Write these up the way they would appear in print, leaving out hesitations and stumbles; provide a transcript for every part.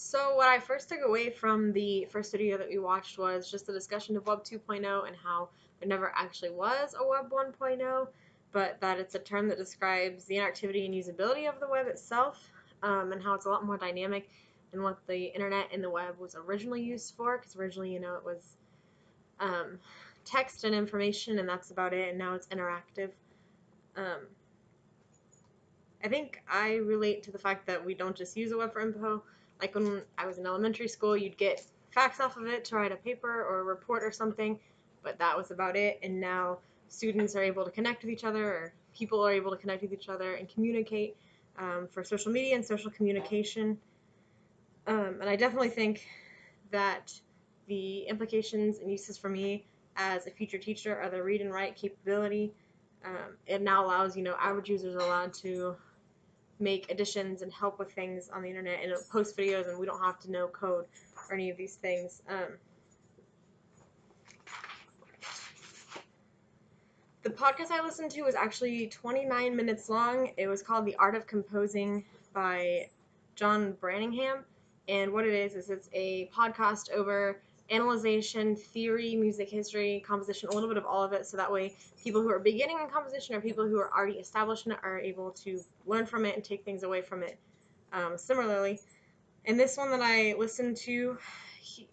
So what I first took away from the first video that we watched was just the discussion of Web 2.0 and how there never actually was a Web 1.0, but that it's a term that describes the interactivity and usability of the web itself, and how it's a lot more dynamic than what the internet and the web was originally used for, because originally, it was um, text and information, and that's about it, and now it's interactive. Um, I think I relate to the fact that we don't just use the web for info. Like when I was in elementary school, you'd get facts off of it to write a paper or a report or something, but that was about it. And now students are able to connect with each other, or people are able to connect with each other and communicate for social media and social communication. And I definitely think that the implications and uses for me as a future teacher are the read and write capability. It now allows, average users are allowed to make additions and help with things on the internet and post videos, and we don't have to know code or any of these things. The podcast I listened to was actually 29 minutes long. It was called The Art of Composing by John Branningham. And what it is it's a podcast over analyzation, theory, music history, composition, a little bit of all of it. So that way, people who are beginning in composition or people who are already established in it are able to learn from it and take things away from it. Similarly, in this one that I listened to,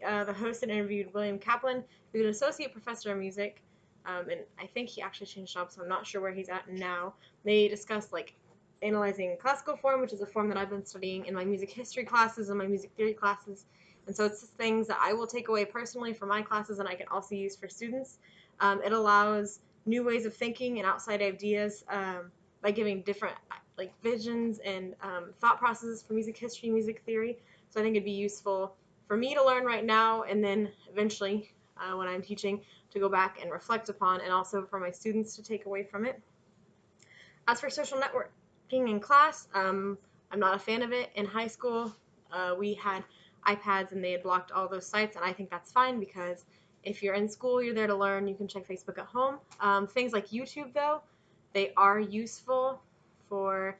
the host had interviewed William Kaplan, who's an associate professor of music, and I think he actually changed jobs, so I'm not sure where he's at now. They discussed like analyzing classical form, which is a form that I've been studying in my music history classes and my music theory classes, and so it's things that I will take away personally from my classes, and I can also use for students. It allows new ways of thinking and outside ideas by giving different like visions and thought processes for music history, music theory. So I think it'd be useful for me to learn right now, and then eventually, when I'm teaching, to go back and reflect upon, and also for my students to take away from it. As for social networking in class, I'm not a fan of it. In high school, we had iPads and they had blocked all those sites, and I think that's fine because if you're in school, you're there to learn. You can check Facebook at home. Things like YouTube, though, they are useful for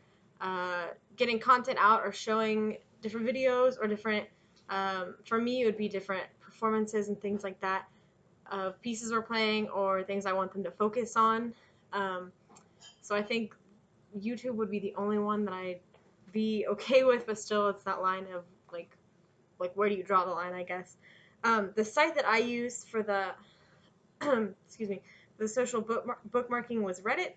getting content out or showing different videos or different. For me, it would be different performances and things like that of pieces we're playing or things I want them to focus on. Um, so I think YouTube would be the only one that I'd be okay with, but still, it's that line of like where do you draw the line? I guess. The site that I used for the excuse me, the social bookmarking was Reddit,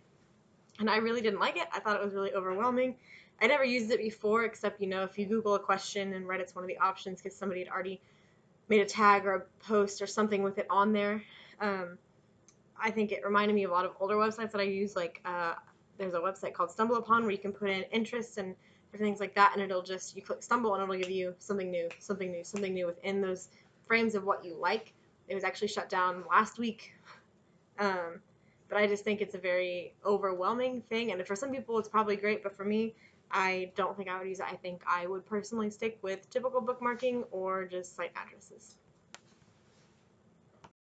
and I really didn't like it. I thought it was really overwhelming. I never used it before, except if you Google a question and Reddit's one of the options because somebody had already made a tag or a post or something with it on there. Um, I think it reminded me of a lot of older websites that I use. Like there's a website called Stumble Upon where you can put in interests and different things like that, and it'll just you click Stumble and it'll give you something new, something new, something new within those frames of what you like. It was actually shut down last week, um, but I just think it's a very overwhelming thing, and for some people it's probably great, but for me, I don't think I would use it. I think I would personally stick with typical bookmarking or just site addresses.